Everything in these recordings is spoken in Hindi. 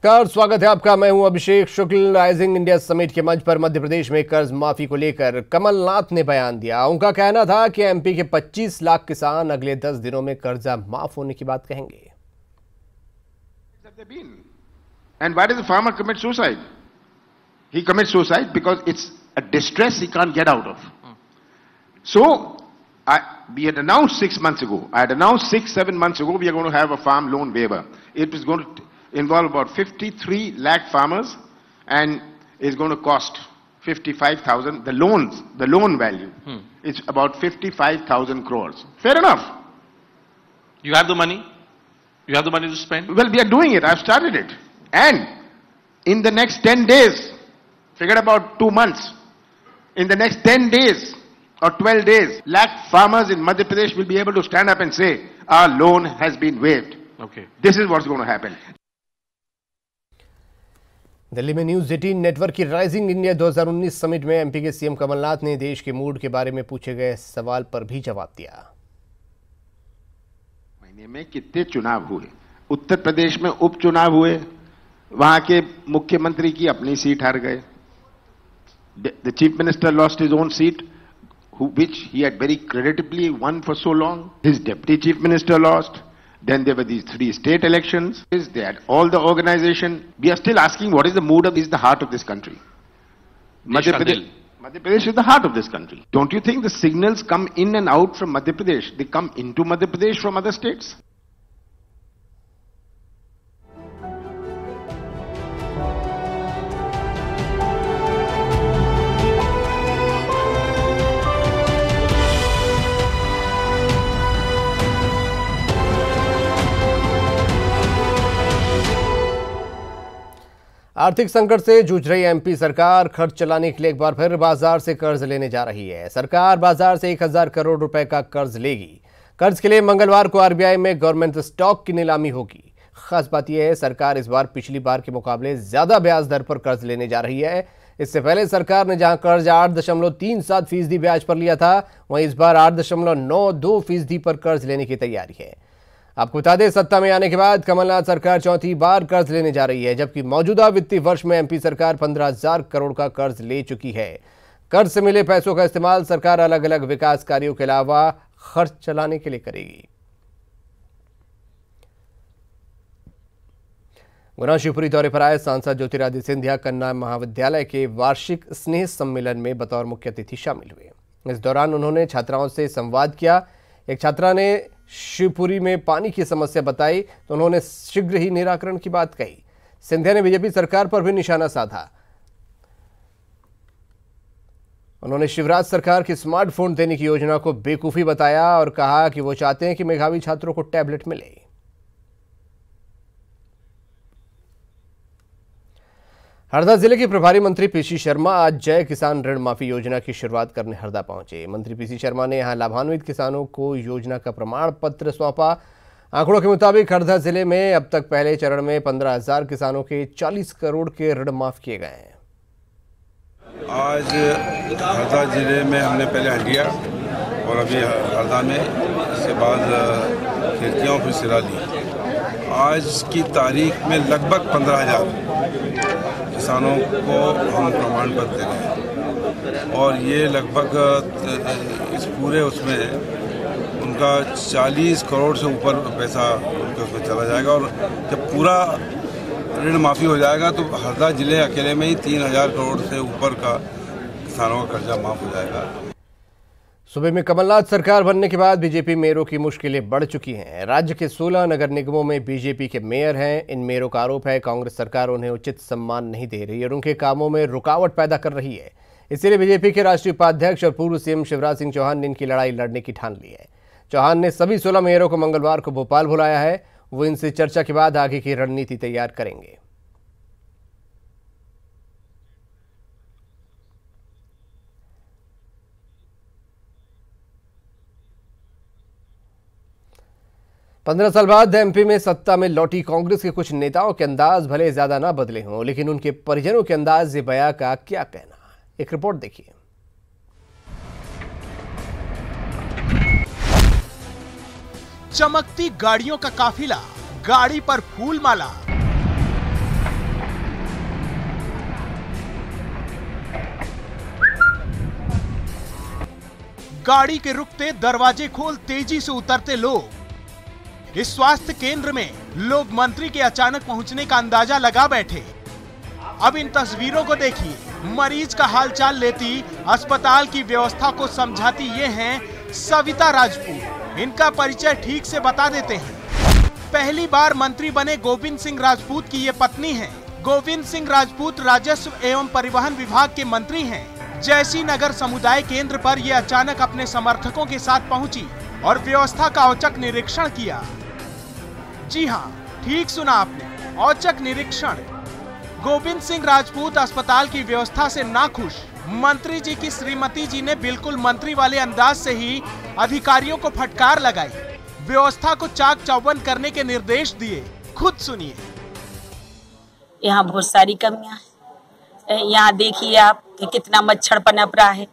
नमस्कार, स्वागत है आपका। मैं हूं अभिषेक शुक्ल। राइजिंग इंडिया समिट के मंच पर मध्य प्रदेश में कर्ज माफी को लेकर कमलनाथ ने बयान दिया। उनका कहना था कि एमपी के 25 लाख किसान अगले 10 दिनों में कर्जा माफ होने की बात कहेंगे। And why does the farmer commit suicide? He commits suicide because it's a distress he can't get out of. So, we had announced 6 months ago, I had announced 6-7 months ago, we are going to have a farm loan waiver. It is going to involve about 53 lakh farmers and is going to cost 55,000. The loan value, is about 55,000 crores. Fair enough. You have the money? You have the money to spend? Well, we are doing it. I've started it. And in the next 10 days, forget about 2 months, in the next 10 days or 12 days, lakh farmers in Madhya Pradesh will be able to stand up and say, our loan has been waived. Okay. This is what's going to happen. Delhi में न्यूज 18 नेटवर्क की राइजिंग इंडिया 2019 समिट में एमपी के सीएम कमलनाथ ने देश के मूड के बारे में पूछे गए सवाल पर भी जवाब दिया। महीने में कितने चुनाव हुए? उत्तर प्रदेश में उपचुनाव हुए, वहां के मुख्यमंत्री की अपनी सीट हार गए। The chief minister lost his own seat which he had very creditably won for so long. His deputy chief minister lost. Then there were these 3 state elections. They had all the organization. We are still asking what is the mood of, is the heart of this country. Madhya Pradesh is the heart of this country. Don't you think the signals come in and out from Madhya Pradesh? They come into Madhya Pradesh from other states? आर्थिक संकट से जूझ रही एमपी सरकार खर्च चलाने के लिए एक बार फिर बाजार से कर्ज लेने जा रही है। सरकार बाजार से 1000 करोड़ रुपए का कर्ज लेगी। कर्ज के लिए मंगलवार को आरबीआई में गवर्नमेंट स्टॉक की नीलामी होगी। खास बात यह है, सरकार इस बार पिछली बार के मुकाबले ज्यादा ब्याज दर पर कर्ज लेने जा रही है। इससे पहले सरकार ने जहां कर्ज 8.37% ब्याज पर लिया था, वहीं इस बार 8.92% पर कर्ज लेने की तैयारी है। आपको बता दें, सत्ता में आने के बाद कमलनाथ सरकार चौथी बार कर्ज लेने जा रही है, जबकि मौजूदा वित्तीय वर्ष में एमपी सरकार 15,000 करोड़ का कर्ज ले चुकी है। कर्ज से मिले पैसों का इस्तेमाल सरकार अलग अलग विकास कार्यों के अलावा खर्च चलाने के लिए करेगी। गुना शिवपुरी दौरे पर आए सांसद ज्योतिरादित्य सिंधिया कन्या महाविद्यालय के वार्षिक स्नेह सम्मेलन में बतौर मुख्य अतिथि शामिल हुए। इस दौरान उन्होंने छात्राओं से संवाद किया। एक छात्रा ने शिवपुरी में पानी की समस्या बताई तो उन्होंने शीघ्र ही निराकरण की बात कही। सिंधिया ने बीजेपी सरकार पर भी निशाना साधा। उन्होंने शिवराज सरकार की स्मार्टफोन देने की योजना को बेवकूफी बताया और कहा कि वो चाहते हैं कि मेधावी छात्रों को टैबलेट मिले। हरदा जिले के प्रभारी मंत्री पीसी शर्मा आज जय किसान ऋण माफी योजना की शुरुआत करने हरदा पहुंचे। मंत्री पीसी शर्मा ने यहां लाभान्वित किसानों को योजना का प्रमाण पत्र सौंपा। आंकड़ों के मुताबिक हरदा जिले में अब तक पहले चरण में 15,000 किसानों के 40 करोड़ के ऋण माफ किए गए हैं। आज हरदा जिले में हमने पहले हंडिया और अभी हरदा में, इसके बाद खिड़कियों की सिरा ली। आज की तारीख में लगभग 15,000 किसानों को हम प्रमाण पत्र दे रहे हैं और ये लगभग इस पूरे उसमें उनका 40 करोड़ से ऊपर पैसा उनके उसमें चला जाएगा। और जब पूरा ऋण माफी हो जाएगा तो हरदा जिले अकेले में ही 3,000 करोड़ से ऊपर का किसानों का कर्जा माफ हो जाएगा। सूबे में कमलनाथ सरकार बनने के बाद बीजेपी मेयरों की मुश्किलें बढ़ चुकी हैं। राज्य के 16 नगर निगमों में बीजेपी के मेयर हैं। इन मेयरों का आरोप है कांग्रेस सरकार उन्हें उचित सम्मान नहीं दे रही और उनके कामों में रुकावट पैदा कर रही है। इसीलिए बीजेपी के राष्ट्रीय उपाध्यक्ष और पूर्व सीएम शिवराज सिंह चौहान ने इनकी लड़ाई लड़ने की ठान ली है। चौहान ने सभी 16 मेयरों को मंगलवार को भोपाल बुलाया है। वो इनसे चर्चा के बाद आगे की रणनीति तैयार करेंगे। पंद्रह साल बाद एमपी में सत्ता में लौटी कांग्रेस के कुछ नेताओं के अंदाज भले ज्यादा ना बदले हों, लेकिन उनके परिजनों के अंदाज बयां का क्या कहना है। एक रिपोर्ट देखिए। चमकती गाड़ियों का काफिला, गाड़ी पर फूल माला, गाड़ी के रुकते दरवाजे खोल तेजी से उतरते लोग। इस स्वास्थ्य केंद्र में लोग मंत्री के अचानक पहुंचने का अंदाजा लगा बैठे। अब इन तस्वीरों को देखिए। मरीज का हालचाल लेती, अस्पताल की व्यवस्था को समझाती ये हैं सविता राजपूत। इनका परिचय ठीक से बता देते हैं। पहली बार मंत्री बने गोविंद सिंह राजपूत की ये पत्नी हैं। गोविंद सिंह राजपूत राजस्व एवं परिवहन विभाग के मंत्री हैं। जैसी नगर समुदाय केंद्र पर ये अचानक अपने समर्थकों के साथ पहुंची और व्यवस्था का औचक निरीक्षण किया। जी हाँ, ठीक सुना आपने, औचक निरीक्षण। गोविंद सिंह राजपूत अस्पताल की व्यवस्था से नाखुश। मंत्री जी की श्रीमती जी ने बिल्कुल मंत्री वाले अंदाज से ही अधिकारियों को फटकार लगाई, व्यवस्था को चाक चौबंद करने के निर्देश दिए। खुद सुनिए। यहाँ बहुत सारी कमियां हैं। यहाँ देखिए आप कि कितना मच्छर पनप रहा है।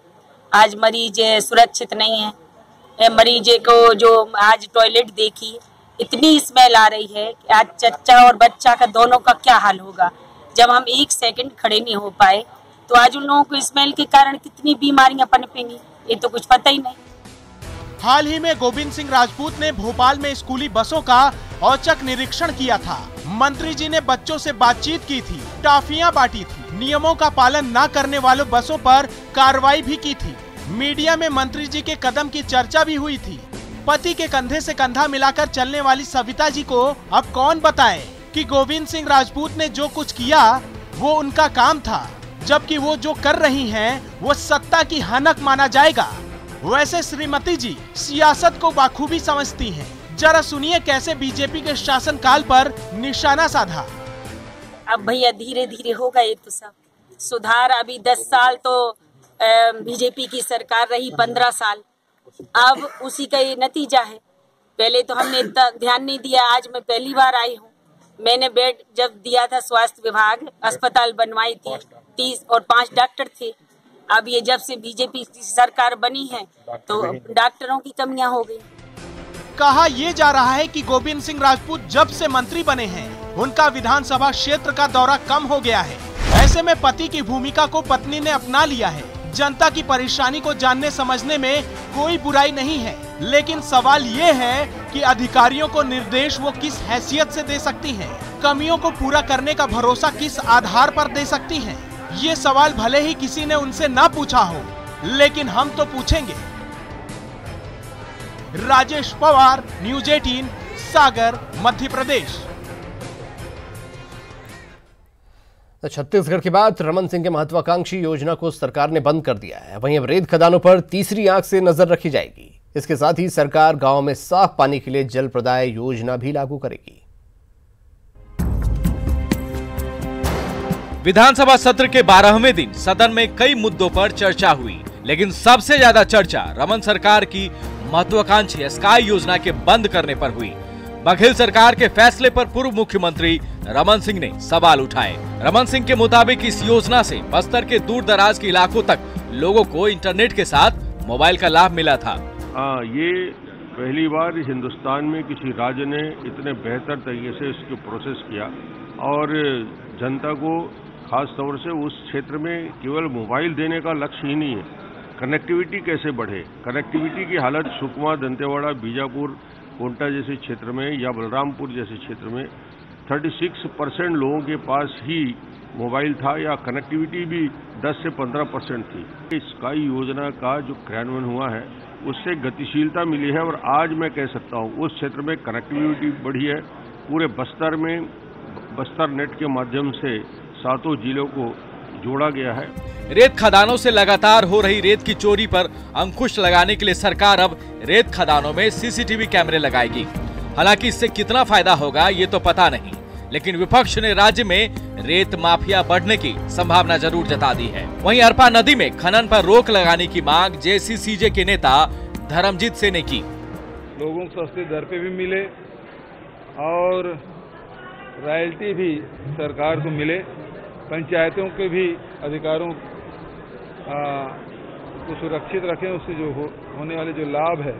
आज मरीज सुरक्षित नहीं है। मरीज को जो आज टॉयलेट देखिए, इतनी स्मेल आ रही है कि आज चच्चा और बच्चा का दोनों का क्या हाल होगा। जब हम एक सेकंड खड़े नहीं हो पाए तो आज उन लोगों को स्मेल के कारण कितनी बीमारियां पनपेंगी, ये तो कुछ पता ही नहीं। हाल ही में गोविंद सिंह राजपूत ने भोपाल में स्कूली बसों का औचक निरीक्षण किया था। मंत्री जी ने बच्चों से बातचीत की थी, टॉफियां बांटी थी, नियमों का पालन न करने वालों बसों पर कार्रवाई भी की थी। मीडिया में मंत्री जी के कदम की चर्चा भी हुई थी। पति के कंधे से कंधा मिलाकर चलने वाली सविता जी को अब कौन बताए कि गोविंद सिंह राजपूत ने जो कुछ किया वो उनका काम था, जबकि वो जो कर रही हैं वो सत्ता की हनक माना जाएगा। वैसे श्रीमती जी सियासत को बाखूबी समझती हैं। जरा सुनिए कैसे बीजेपी के शासनकाल पर निशाना साधा। अब भैया धीरे धीरे होगा ये तो सब सुधार। अभी 10 साल तो बीजेपी की सरकार रही, 15 साल, अब उसी का ये नतीजा है। पहले तो हमने इतना ध्यान नहीं दिया। आज मैं पहली बार आई हूँ। मैंने बेड जब दिया था, स्वास्थ्य विभाग अस्पताल बनवाई थी, 30 और 5 डॉक्टर थे। अब ये जब से बीजेपी की सरकार बनी है तो डॉक्टरों की कमियां हो गई। कहा यह जा रहा है कि गोविंद सिंह राजपूत जब से मंत्री बने हैं उनका विधानसभा क्षेत्र का दौरा कम हो गया है। ऐसे में पति की भूमिका को पत्नी ने अपना लिया है। जनता की परेशानी को जानने समझने में कोई बुराई नहीं है, लेकिन सवाल ये है कि अधिकारियों को निर्देश वो किस हैसियत से दे सकती हैं, कमियों को पूरा करने का भरोसा किस आधार पर दे सकती हैं। ये सवाल भले ही किसी ने उनसे ना पूछा हो, लेकिन हम तो पूछेंगे। राजेश पवार, न्यूज़ 18, सागर, मध्य प्रदेश। छत्तीसगढ़ के बाद रमन सिंह के महत्वाकांक्षी योजना को सरकार ने बंद कर दिया है। वहीं अब रेत खदानों पर तीसरी आंख से नजर रखी जाएगी। इसके साथ ही सरकार गांव में साफ पानी के लिए जल प्रदाय योजना भी लागू करेगी। विधानसभा सत्र के 12वें दिन सदन में कई मुद्दों पर चर्चा हुई, लेकिन सबसे ज्यादा चर्चा रमन सरकार की महत्वाकांक्षी स्काई योजना के बंद करने पर हुई। बघेल सरकार के फैसले पर पूर्व मुख्यमंत्री रमन सिंह ने सवाल उठाए। रमन सिंह के मुताबिक इस योजना से बस्तर के दूर दराज के इलाकों तक लोगों को इंटरनेट के साथ मोबाइल का लाभ मिला था। ये पहली बार हिंदुस्तान में किसी राज्य ने इतने बेहतर तरीके से इसको प्रोसेस किया और जनता को खास तौर से उस क्षेत्र में केवल मोबाइल देने का लक्ष्य ही नहीं है, कनेक्टिविटी कैसे बढ़े। कनेक्टिविटी की हालत सुकमा, दंतेवाड़ा, बीजापुर, कोंटा जैसे क्षेत्र में या बलरामपुर जैसे क्षेत्र में 36% लोगों के पास ही मोबाइल था या कनेक्टिविटी भी 10 से 15% थी। स्काई योजना का जो क्रियान्वयन हुआ है उससे गतिशीलता मिली है और आज मैं कह सकता हूँ उस क्षेत्र में कनेक्टिविटी बढ़ी है। पूरे बस्तर में बस्तर नेट के माध्यम से 7 जिलों को जोड़ा गया है। रेत खदानों से लगातार हो रही रेत की चोरी पर अंकुश लगाने के लिए सरकार अब रेत खदानों में सीसीटीवी कैमरे लगाएगी। हालांकि इससे कितना फायदा होगा ये तो पता नहीं, लेकिन विपक्ष ने राज्य में रेत माफिया बढ़ने की संभावना जरूर जता दी है। वहीं अरपा नदी में खनन पर रोक लगाने की मांग जेसीसीजे के नेता धर्मजीत सिंह ने की। लोगों को सस्ते दर पे भी मिले और रॉयल्टी भी सरकार को मिले, पंचायतों के भी अधिकारों को सुरक्षित रखें, उससे जो होने वाले जो लाभ है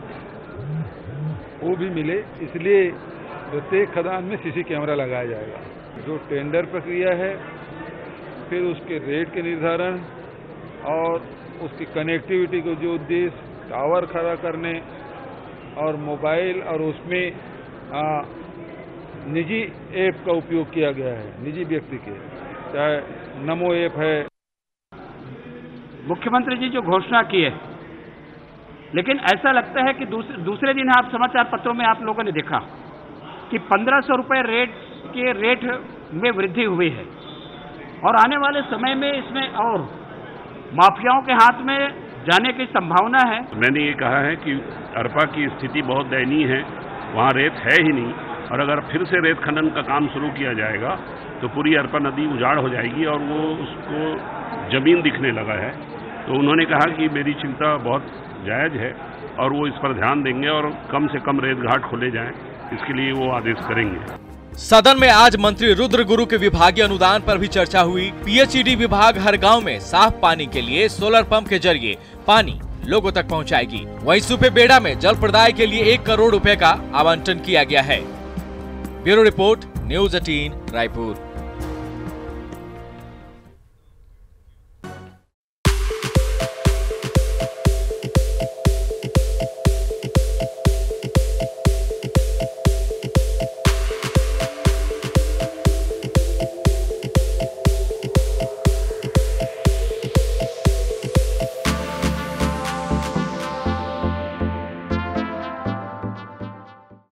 वो भी मिले। इसलिए प्रत्येक खदान में सीसी कैमरा लगाया जाएगा। जो टेंडर प्रक्रिया है, फिर उसके रेट के निर्धारण और उसकी कनेक्टिविटी को जो उद्देश्य टावर खड़ा करने और मोबाइल और उसमें निजी ऐप का उपयोग किया गया है, निजी व्यक्ति के, चाहे नमो ऐप है। मुख्यमंत्री जी जो घोषणा की है, लेकिन ऐसा लगता है कि दूसरे दिन आप समाचार पत्रों में आप लोगों ने देखा कि 1500 रुपए रेट में वृद्धि हुई है और आने वाले समय में इसमें और माफियाओं के हाथ में जाने की संभावना है। मैंने ये कहा है कि अरपा की स्थिति बहुत दयनीय है, वहाँ रेत है ही नहीं, और अगर फिर से रेत खनन का काम शुरू किया जाएगा तो पूरी अरपा नदी उजाड़ हो जाएगी और वो उसको जमीन दिखने लगा है। तो उन्होंने कहा कि मेरी चिंता बहुत जायज है और वो इस पर ध्यान देंगे और कम से कम रेत घाट खोले जाएं, इसके लिए वो आदेश करेंगे। सदन में आज मंत्री रुद्र गुरु के विभागीय अनुदान पर भी चर्चा हुई। पीएचईडी विभाग हर गांव में साफ पानी के लिए सोलर पंप के जरिए पानी लोगों तक पहुंचाएगी। वहीं सुपेबेड़ा में जल प्रदाय के लिए 1 करोड़ रुपए का आवंटन किया गया है। Bureau report, news 18 Raipur.